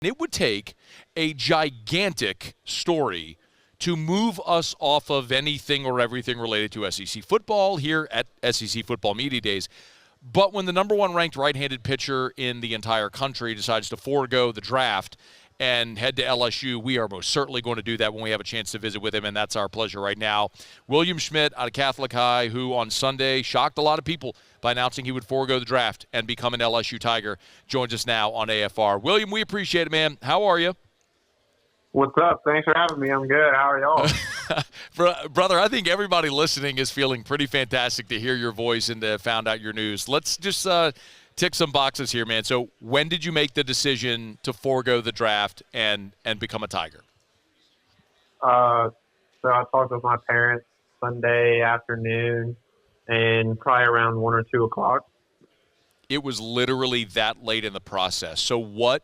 It would take a gigantic story to move us off of anything or everything related to SEC football here at SEC Football Media Days. But when the number one ranked right-handed pitcher in the entire country decides to forego the draft and head to LSU, we are most certainly going to do that when we have a chance to visit with him, and that's our pleasure right now. William Schmidt out of Catholic High, who on Sunday shocked a lot of people by announcing he would forego the draft and become an LSU Tiger, joins us now on AFR. William, we appreciate it, man. How are you? What's up? Thanks for having me. I'm good. How are y'all? Brother, I think everybody listening is feeling pretty fantastic to hear your voice and to found out your news. Let's just tick some boxes here, man. So when did you make the decision to forego the draft and become a Tiger? So I talked with my parents Sunday afternoon and probably around 1 or 2 o'clock. It was literally that late in the process. So what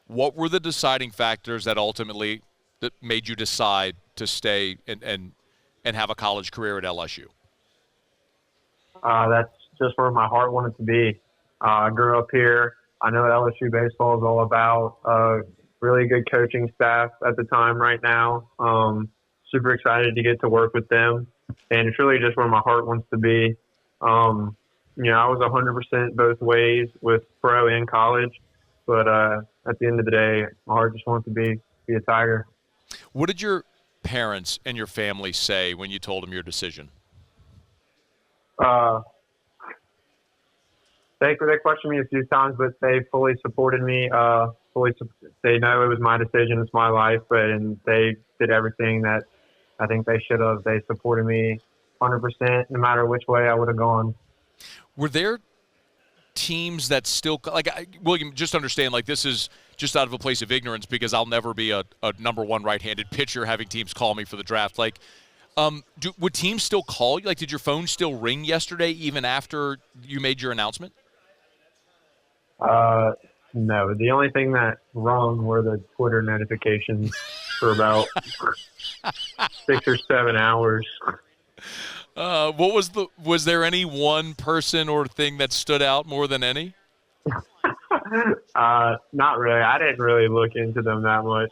were the deciding factors that ultimately that made you decide to stay and have a college career at LSU? That's just where my heart wanted to be. I grew up here. I know what LSU baseball is all about. Really good coaching staff at the time right now. Super excited to get to work with them. And it's really just where my heart wants to be. I was 100% both ways with pro and college. But at the end of the day, my heart just wants to be a Tiger. What did your parents and your family say when you told them your decision? They questioned me a few times, but they fully supported me. They know it was my decision, it's my life, and they did everything that I think they should have. They supported me 100%, no matter which way I would have gone. Were there teams that still William, just understand, this is just out of a place of ignorance because I'll never be a number one right-handed pitcher having teams call me for the draft. Would teams still call you? Did your phone still ring yesterday even after you made your announcement? No. The only thing that rung were the Twitter notifications for about 6 or 7 hours. Was there any one person or thing that stood out more than any? Not really. I didn't really look into them that much.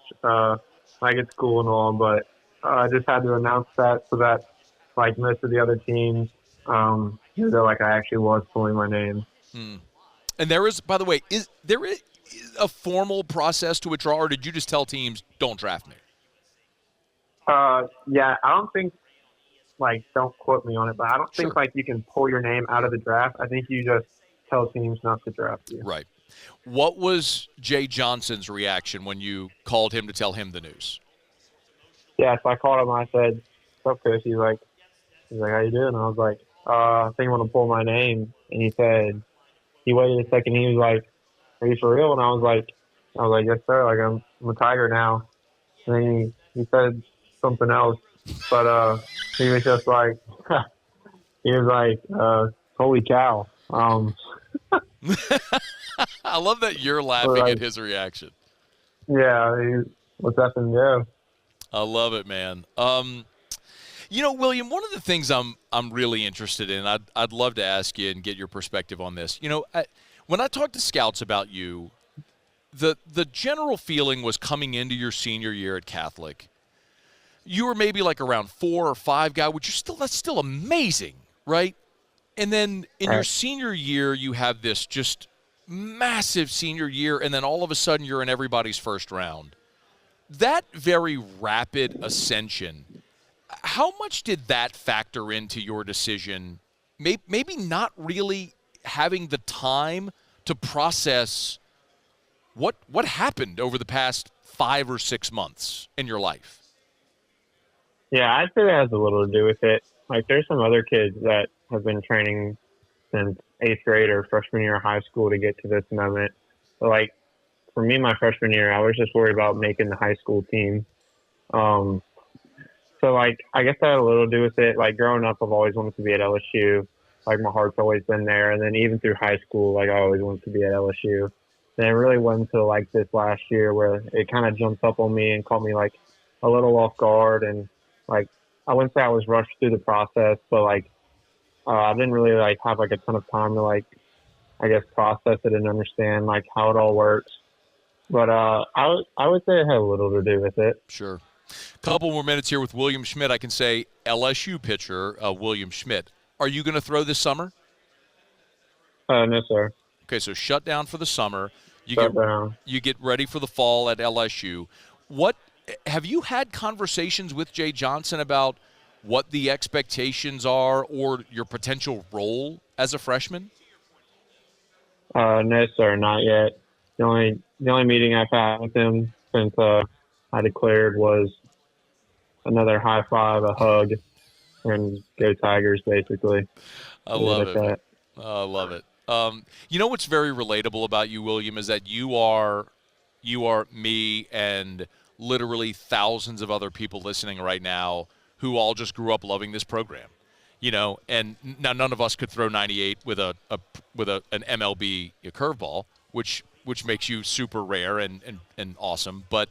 It's cool and all, but I just had to announce that so that most of the other teams, they're I actually was pulling my name. And there is, by the way, is there a formal process to withdraw, or did you just tell teams, don't draft me? Yeah, I don't think, don't quote me on it, but I don't think, you can pull your name out of the draft. I think you just tell teams not to draft you. Right. What was Jay Johnson's reaction when you called him to tell him the news? Yeah, so I called him and I said, what's up, coach? He's like, how you doing? And I was like, I think I'm going to pull my name. And he said, he waited a second. He was like, are you for real? And I was like, yes, sir. I'm a Tiger now. And then he said something else. But he was just holy cow. I love that you're laughing at his reaction. Yeah, what's up and go. I love it, man. William, one of the things I'm really interested in, I'd love to ask you and get your perspective on this. When I talk to scouts about you, the general feeling was coming into your senior year at Catholic, you were maybe around 4 or 5 guy, which that's still amazing, right? And then in your senior year, you have this just massive senior year, and then all of a sudden you're in everybody's first round. That very rapid ascension, how much did that factor into your decision? Maybe not really having the time to process what happened over the past 5 or 6 months in your life. Yeah, I'd say that has a little to do with it. There's some other kids that have been training since 8th grade or freshman year of high school to get to this moment. But, for me, my freshman year, I was just worried about making the high school team. So, I guess that had a little to do with it. Growing up, I've always wanted to be at LSU. My heart's always been there. And then even through high school, I always wanted to be at LSU. And it really wasn't until, this last year where it kind of jumped up on me and caught me, a little off guard. And, I wouldn't say I was rushed through the process, but, I didn't really, have, a ton of time to, process it and understand, how it all works. But I would say it had a little to do with it. Sure. Couple more minutes here with William Schmidt. I can say LSU pitcher William Schmidt. Are you going to throw this summer? No, sir. Okay, so shut down for the summer. Shut down. You get ready for the fall at LSU. What have you had conversations with Jay Johnson about what the expectations are or your potential role as a freshman? No, sir, not yet. The only meeting I've had with him since I declared was another high five, a hug, and go Tigers, basically. I love it. I love it. You know what's very relatable about you, William, is that you are me and literally thousands of other people listening right now who all just grew up loving this program. You know, and now none of us could throw 98 with an MLB curveball, which makes you super rare and awesome. But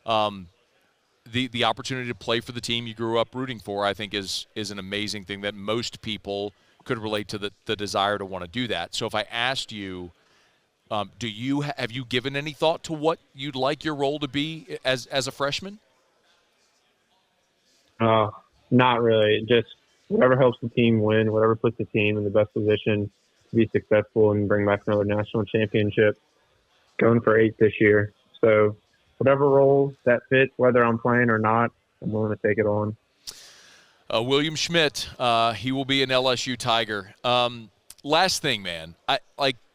the opportunity to play for the team you grew up rooting for, I think, is an amazing thing that most people could relate to the desire to want to do that. So if I asked you, have you given any thought to what you'd like your role to be as a freshman? Not really. Just whatever helps the team win, whatever puts the team in the best position to be successful and bring back another national championship. Going for 8 this year. So whatever role that fits, whether I'm playing or not, I'm willing to take it on. William Schmidt, he will be an LSU Tiger. Last thing, man.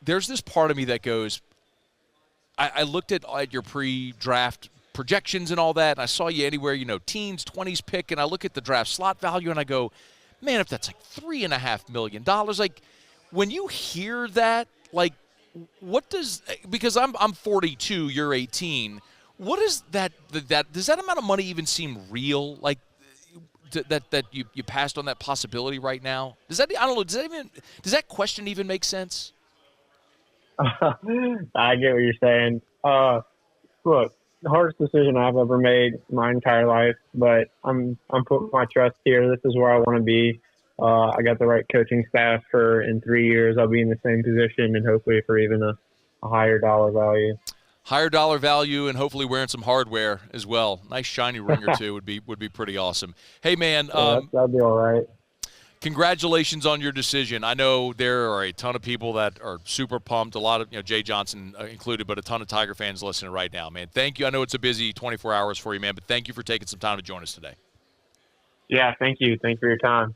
There's this part of me that goes, I looked at your pre-draft projections and all that, and I saw you anywhere, teens, 20s pick, and I look at the draft slot value, and I go, man, if that's like $3.5 million, like, when you hear that, like, what does – because I'm 42, you're 18. What is that does that amount of money even seem real? Like, that you passed on that possibility right now? Does that question even make sense? I get what you're saying. Look, the hardest decision I've ever made my entire life, but I'm putting my trust here. This is where I want to be. I got the right coaching staff in 3 years. I'll be in the same position and hopefully for even a higher dollar value. Higher dollar value and hopefully wearing some hardware as well. Nice shiny ring or two would be pretty awesome. Hey, man. That'd be all right. Congratulations on your decision. I know there are a ton of people that are super pumped, a lot of, Jay Johnson included, but a ton of Tiger fans listening right now, man. Thank you. I know it's a busy 24 hours for you, man, but thank you for taking some time to join us today. Yeah, thank you. Thanks for your time.